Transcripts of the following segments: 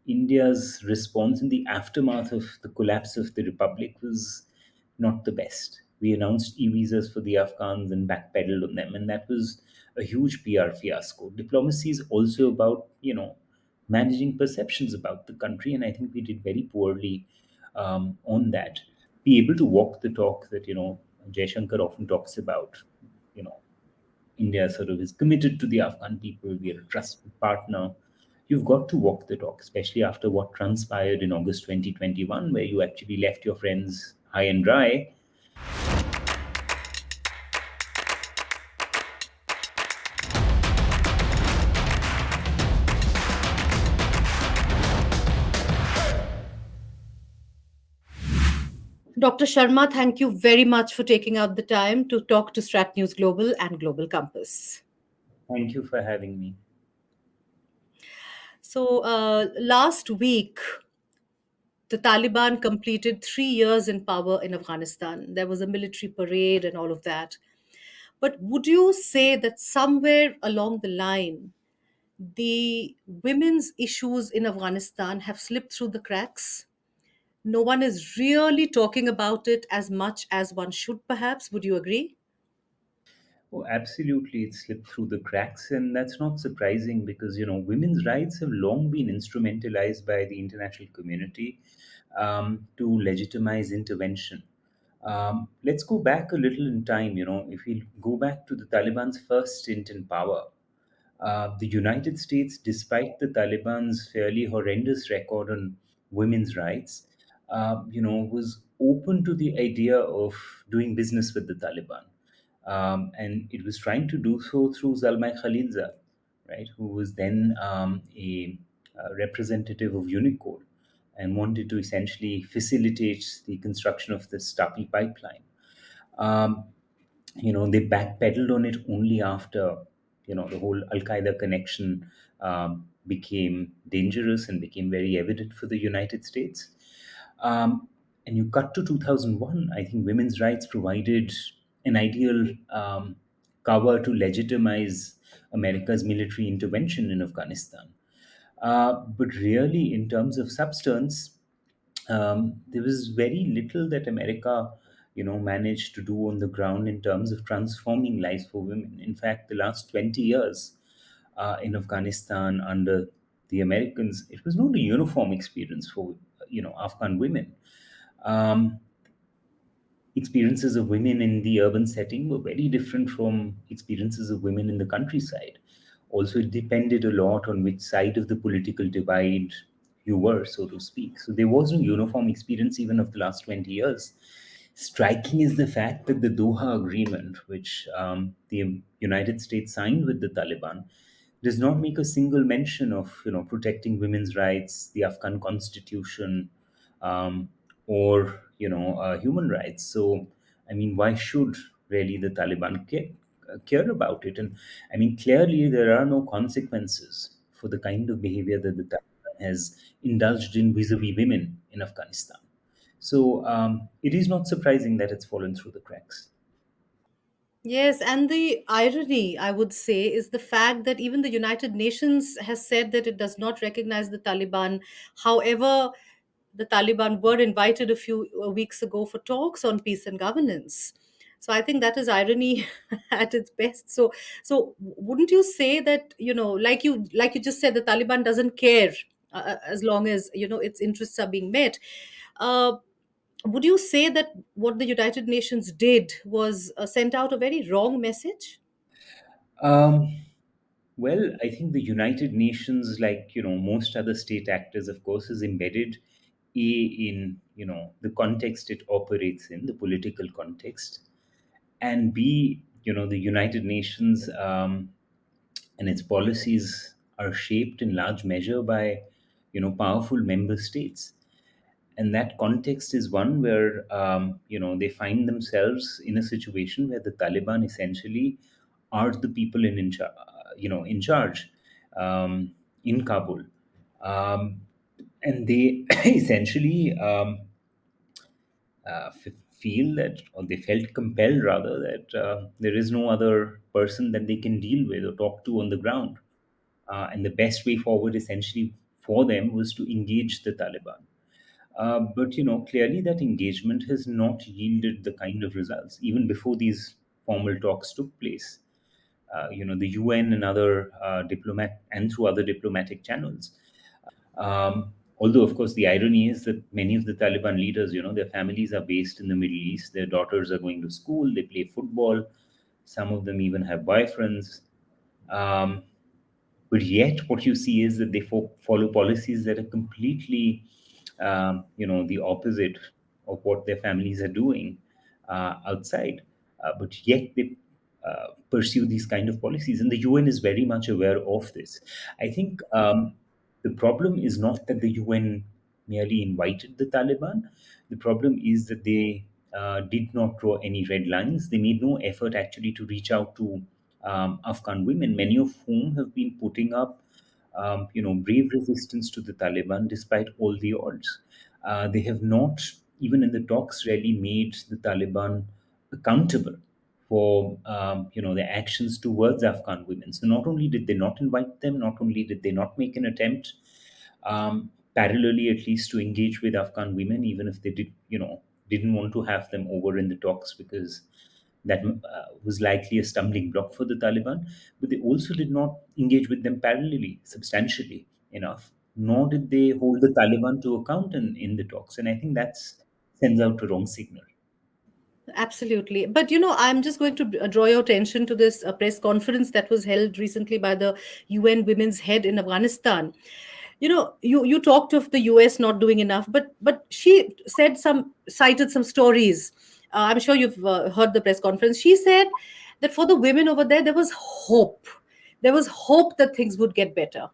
India's response in the aftermath of the collapse of the republic was not the best. We announced e-visas for the Afghans and backpedaled on them, and that was a huge PR fiasco. Diplomacy is also about, managing perceptions about the country, and I think we did very poorly on that. Be able to walk the talk that Jaishankar often talks about. You know, India sort of is committed to the Afghan people. We are a trusted partner. You've got to walk the talk, especially after what transpired in August 2021, where you actually left your friends high and dry. Dr. Sharma, thank you very much for taking out the time to talk to Strat News Global and Global Compass. Thank you for having me. So, last week, the Taliban completed 3 years in power in Afghanistan. There was a military parade and all of that. But would you say that somewhere along the line, the women's issues in Afghanistan have slipped through the cracks? No one is really talking about it as much as one should, perhaps. Would you agree? Oh, absolutely, it slipped through the cracks, and that's not surprising because women's rights have long been instrumentalized by the international community to legitimize intervention. Let's go back a little in time. If we go back to the Taliban's first stint in power, the United States, despite the Taliban's fairly horrendous record on women's rights, was open to the idea of doing business with the Taliban. And it was trying to do so through Zalmay Khalilzad, right, who was then a representative of Unicode and wanted to essentially facilitate the construction of the Stapi pipeline. Um, they backpedaled on it only after the whole Al Qaeda connection became dangerous and became very evident for the United States. Um, and you cut to 2001, I think women's rights provided an ideal cover to legitimize America's military intervention in Afghanistan. But really, in terms of substance, there was very little that America, managed to do on the ground in terms of transforming lives for women. In fact, the last 20 years in Afghanistan under the Americans, it was not a uniform experience for Afghan women. Um, Experiences of women in the urban setting were very different from experiences of women in the countryside. Also, it depended a lot on which side of the political divide you were, so to speak. So there was no uniform experience even of the last 20 years. Striking is the fact that the Doha Agreement, which the United States signed with the Taliban, does not make a single mention of protecting women's rights, the Afghan constitution, um, or human rights. So, I mean, why should really the Taliban care about it? And I mean, clearly there are no consequences for the kind of behavior that the Taliban has indulged in vis-a-vis women in Afghanistan. So it is not surprising that it's fallen through the cracks. Yes, and the irony, I would say, is the fact that even the United Nations has said that it does not recognize the Taliban. However, the Taliban were invited a few weeks ago for talks on peace and governance. So I think that is irony at its best. So wouldn't you say that, like you just said, the Taliban doesn't care as long as its interests are being met. Uh, would you say that what the United Nations did was sent out a very wrong message? Um, well, I think the United Nations, like most other state actors, of course, is embedded in the context it operates in, the political context, and B, the United Nations and its policies are shaped in large measure by powerful member states, and that context is one where they find themselves in a situation where the Taliban essentially are the people in charge in Kabul, um, and they essentially feel that, or they felt compelled rather, that there is no other person that they can deal with or talk to on the ground, and the best way forward essentially for them was to engage the Taliban. But clearly that engagement has not yielded the kind of results even before these formal talks took place. The UN and other diplomat and through other diplomatic channels. Although, of course, the irony is that many of the Taliban leaders, their families are based in the Middle East. Their daughters are going to school. They play football. Some of them even have boyfriends. Um, but yet, what you see is that they follow policies that are completely, the opposite of what their families are doing outside. But yet, they pursue these kind of policies, and the UN is very much aware of this. I think the problem is not that the UN merely invited the Taliban. The problem is that they did not draw any red lines. They made no effort actually to reach out to Afghan women, many of whom have been putting up, brave resistance to the Taliban despite all the odds. They have not, even in the talks, really made the Taliban accountable for, their actions towards Afghan women. So not only did they not invite them, not only did they not make an attempt, parallelly at least, to engage with Afghan women, even if they didn't want to have them over in the talks because that was likely a stumbling block for the Taliban. But they also did not engage with them parallelly, substantially enough. Nor did they hold the Taliban to account in the talks, and I think that's sends out a wrong signal. Absolutely. But I'm just going to draw your attention to this press conference that was held recently by the UN women's head in Afghanistan. You talked of the US not doing enough, but she cited some stories. I'm sure you've heard the press conference. She said that for the women over there was hope. There was hope that things would get better.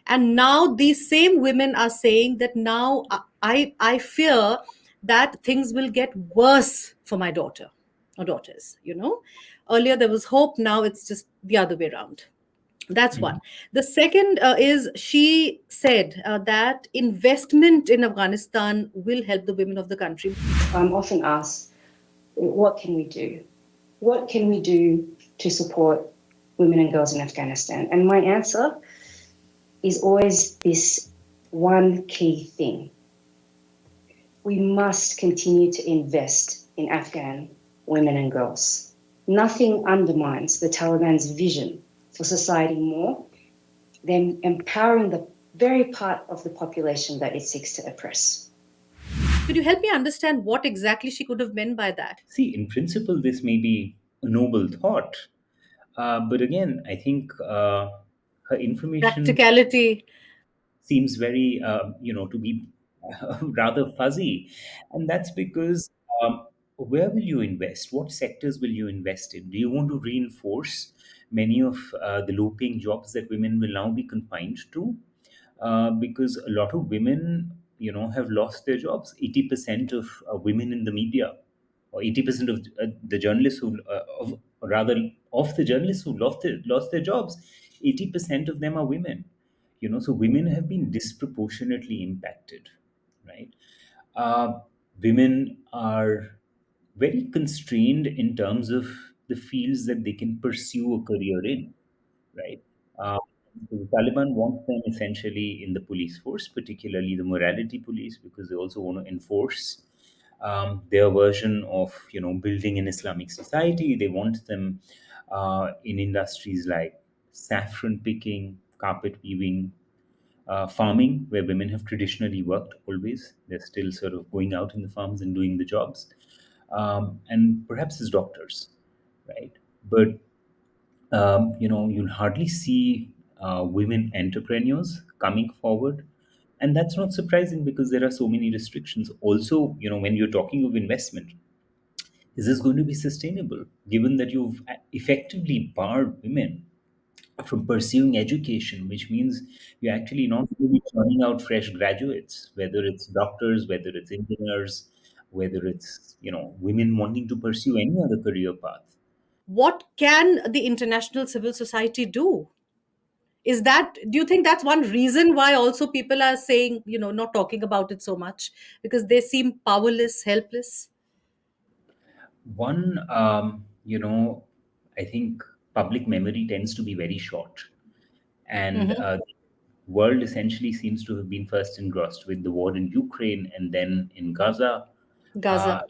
And now these same women are saying that now I fear that things will get worse for my daughter or daughters. Earlier there was hope, now it's just the other way around. That's one. The second is she said that investment in Afghanistan will help the women of the country. I'm often asked, what can we do? What can we do to support women and girls in Afghanistan? And my answer is always this one key thing. We must continue to invest in Afghan women and girls. Nothing undermines the Taliban's vision for society more than empowering the very part of the population that it seeks to oppress. Could you help me understand what exactly she could have meant by that? See, in principle, this may be a noble thought, but again, I think her information Practicality. seems very, to be rather fuzzy. And that's because where will you invest? What sectors will you invest in? Do you want to reinforce many of the low paying jobs that women will now be confined to? Because a lot of women, have lost their jobs. 80% of women in the media, or 80% of the journalists or rather, of the journalists who lost their jobs, 80% of them are women. So women have been disproportionately impacted, right? uh, Women are very constrained in terms of the fields that they can pursue a career in, right? Uh, the Taliban want them essentially in the police force, particularly the morality police, because they also want to enforce their version of building an Islamic society. They want them in industries like saffron picking, carpet weaving, farming, where women have traditionally worked always. They're still sort of going out in the farms and doing the jobs, and perhaps as doctors, right? But you'll hardly see women entrepreneurs coming forward. And that's not surprising because there are so many restrictions. Also, when you're talking of investment, is this going to be sustainable given that you've effectively barred women from pursuing education, which means you're actually not really churning out fresh graduates, whether it's doctors, whether it's engineers, whether it's, women wanting to pursue any other career path. What can the international civil society do? Do you think that's one reason why also people are saying, not talking about it so much, because they seem powerless, helpless? One, I think public memory tends to be very short. And Hmm. world essentially seems to have been first engrossed with the war in Ukraine and then in Gaza. Gaza.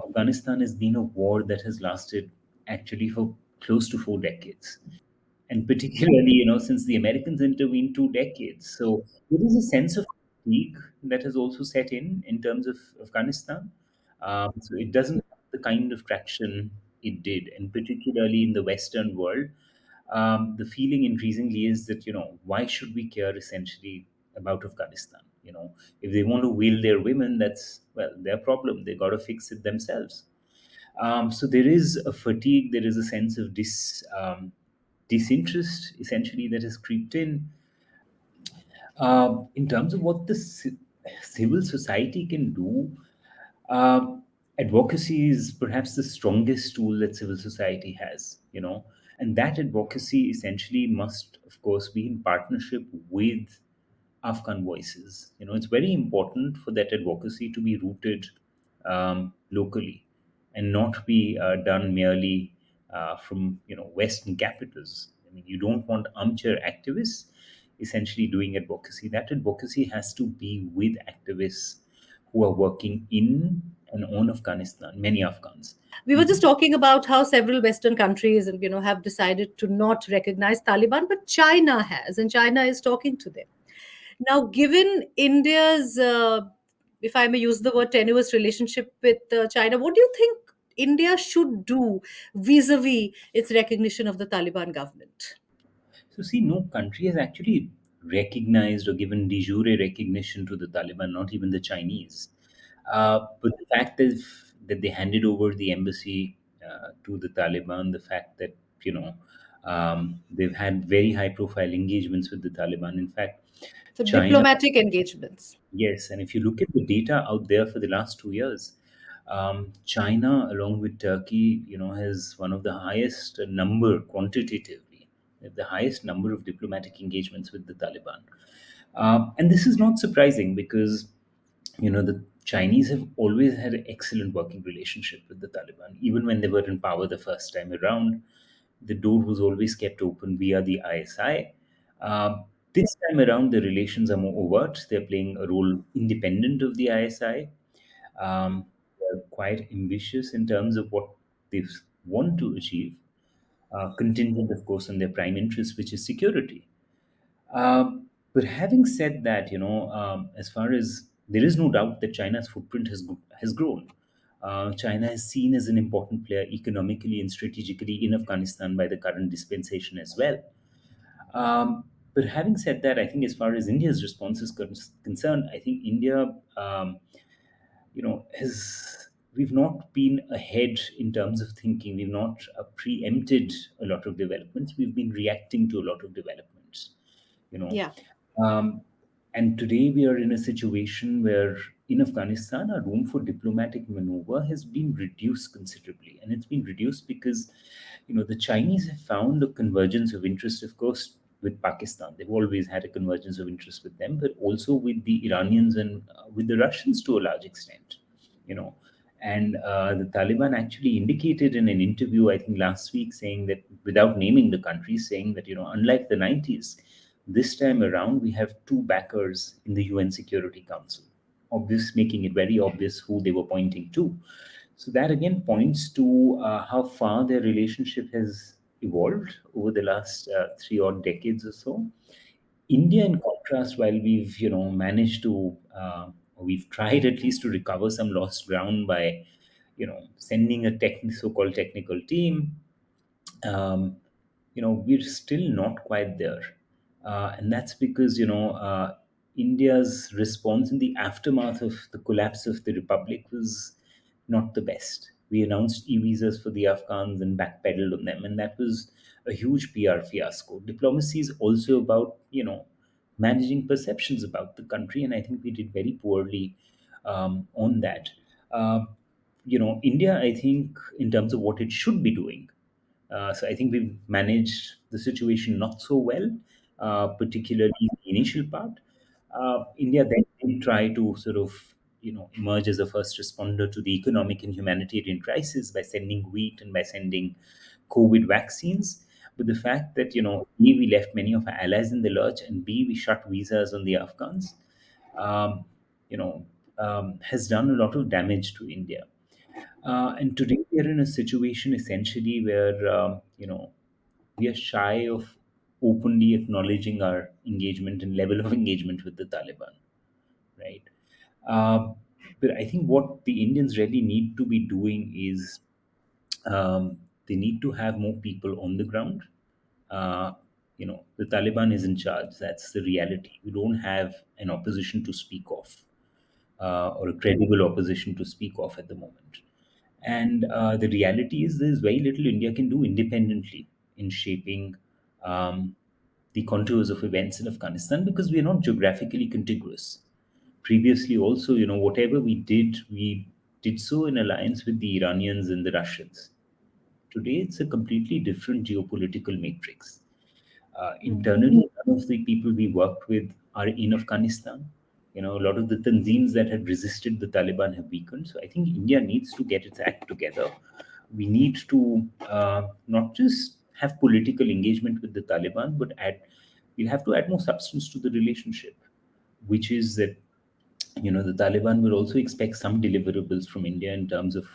Afghanistan has been a war that has lasted actually for close to 4 decades, and particularly, since the Americans intervened 2 decades. So there is a sense of fatigue that has also set in terms of Afghanistan. So it doesn't have the kind of traction it did, and particularly in the Western world, the feeling increasingly is that, why should we care essentially about Afghanistan? If they want to wheel their women, that's, well, their problem. They got to fix it themselves. So there is a fatigue, there is a sense of disinterest essentially that has creeped in. In terms of what the civil society can do, um, advocacy is perhaps the strongest tool that civil society has, and that advocacy essentially must, of course, be in partnership with Afghan voices. It's very important for that advocacy to be rooted locally and not be done merely from Western capitals. I mean, you don't want armchair activists essentially doing advocacy. That advocacy has to be with activists who are working in and on Afghanistan, many Afghans. We were just talking about how several Western countries, have decided to not recognize Taliban, but China has, and China is talking to them. Now, given India's, if I may use the word, tenuous relationship with China, what do you think India should do vis-a-vis its recognition of the Taliban government? So, see, no country has actually recognized or given de jure recognition to the Taliban, not even the Chinese. But the fact is that they handed over the embassy to the Taliban, the fact that, they've had very high profile engagements with the Taliban. In fact, So, China, diplomatic engagements. yes, and if you look at the data out there for the last 2 years, China, along with Turkey, has one of the highest number quantitatively, the highest number of diplomatic engagements with the Taliban. And this is not surprising because, the Chinese have always had an excellent working relationship with the Taliban. Even when they were in power the first time around, the door was always kept open via the ISI. This time around, the relations are more overt. They're playing a role independent of the ISI. They're quite ambitious in terms of what they want to achieve, contingent, of course, on their prime interest, which is security. But having said that, as far as there is no doubt that China's footprint has grown. China is seen as an important player economically and strategically in Afghanistan by the current dispensation as well. But having said that, I think as far as India's response is concerned, I think India, has we've not been ahead in terms of thinking. We've not preempted a lot of developments. We've been reacting to a lot of developments. You know, Yeah. um, and today we are in a situation where in Afghanistan, our room for diplomatic maneuver has been reduced considerably. And it's been reduced because, the Chinese have found a convergence of interest, of course, with Pakistan. They've always had a convergence of interest with them, but also with the Iranians and with the Russians to a large extent. You know, and the Taliban actually indicated in an interview, I think last week, saying that, without naming the country, saying that, unlike the 90s, this time around, we have two backers in the UN Security Council, making it very obvious who they were pointing to. So that again points to how far their relationship has evolved over the last 3 odd decades or so. India, in contrast, while we've managed to, or we've tried at least to recover some lost ground by sending a so-called technical team, um, we're still not quite there. And that's because, India's response in the aftermath of the collapse of the Republic was not the best. We announced e-visas for the Afghans and backpedaled on them, and that was a huge PR fiasco. Diplomacy is also about, managing perceptions about the country, and I think we did very poorly on that. Uh, India, I think, in terms of what it should be doing, so I think we've managed the situation not so well, particularly in the initial part. India then did try to sort of, emerge as a first responder to the economic and humanitarian crisis by sending wheat and by sending COVID vaccines. But the fact that, A, we left many of our allies in the lurch, and B, we shut visas on the Afghans, um, you know, has done a lot of damage to India. And today we are in a situation essentially where, we are shy of openly acknowledging our engagement and level of engagement with the Taliban, right? Uh, but I think what the Indians really need to be doing is, they need to have more people on the ground. Uh, the Taliban is in charge. That's the reality. We don't have an opposition to speak of, or a credible opposition to speak of at the moment. And the reality is, there's very little India can do independently in shaping the contours of events in Afghanistan, because we are not geographically contiguous. Previously, also, whatever we did so in alliance with the Iranians and the Russians. Today, it's a completely different geopolitical matrix. Internally, none of the people we worked with are in Afghanistan. A lot of the tanzeems that had resisted the Taliban have weakened. So I think India needs to get its act together. We need to not just have political engagement with the Taliban, but we'll have to add more substance to the relationship, which is that, the Taliban will also expect some deliverables from India in terms of,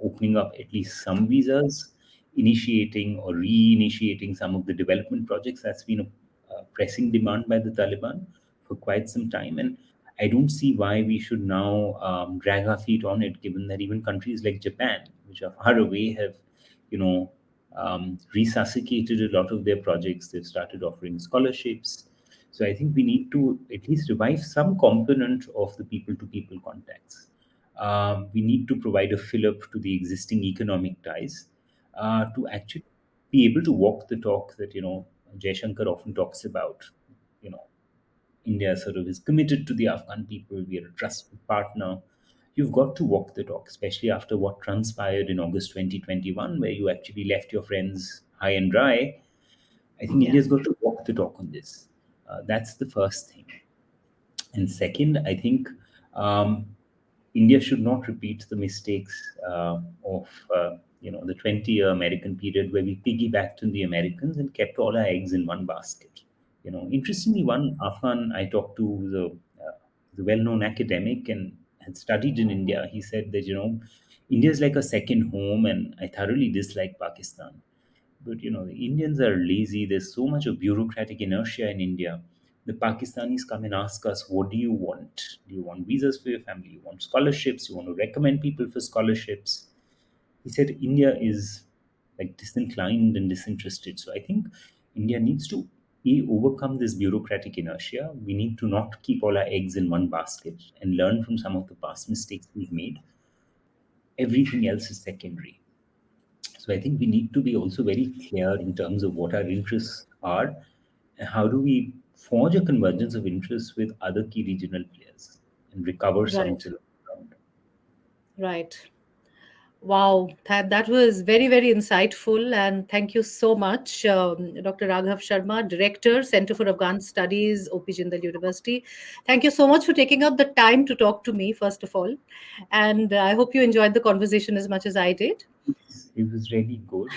opening up at least some visas, initiating or reinitiating some of the development projects. That's been a pressing demand by the Taliban for quite some time, and I don't see why we should now drag our feet on it, given that even countries like Japan, which are far away, have, you know resuscitated a lot of their projects. They've started offering scholarships. So I think we need to at least revive some component of the people to people contacts. We need to provide a fill up to the existing economic ties, to actually be able to walk the talk that, Jaishankar often talks about. You know, India sort of is committed to the Afghan people. We are a trusted partner. You've got to walk the talk, especially after what transpired in August 2021, where you actually left your friends high and dry. I think Yeah. India's got to walk the talk on this. That's the first thing. And second, I think, um, India should not repeat the mistakes of the 20-year American period, where we piggybacked on the Americans and kept all our eggs in one basket. Interestingly, one Afghan I talked to was a well-known academic and had studied in India. He said that, India is like a second home, and I thoroughly dislike Pakistan. But the Indians are lazy. There's so much of bureaucratic inertia in India. The Pakistanis come and ask us, "What do you want? Do you want visas for your family? You want scholarships? You want to recommend people for scholarships?" He said India is like disinclined and disinterested. So I think India needs to, overcome this bureaucratic inertia. We need to not keep all our eggs in one basket and learn from some of the past mistakes we've made. Everything else is secondary. So I think we need to be also very clear in terms of what our interests are, and how do we forge a convergence of interests with other key regional players and recover some of Right. the ground. Right. Wow, that was very, very insightful. And thank you so much, Dr. Raghav Sharma, Director, Center for Afghan Studies, OP Jindal University. Thank you so much for taking out the time to talk to me, first of all. And I hope you enjoyed the conversation as much as I did. It was really good.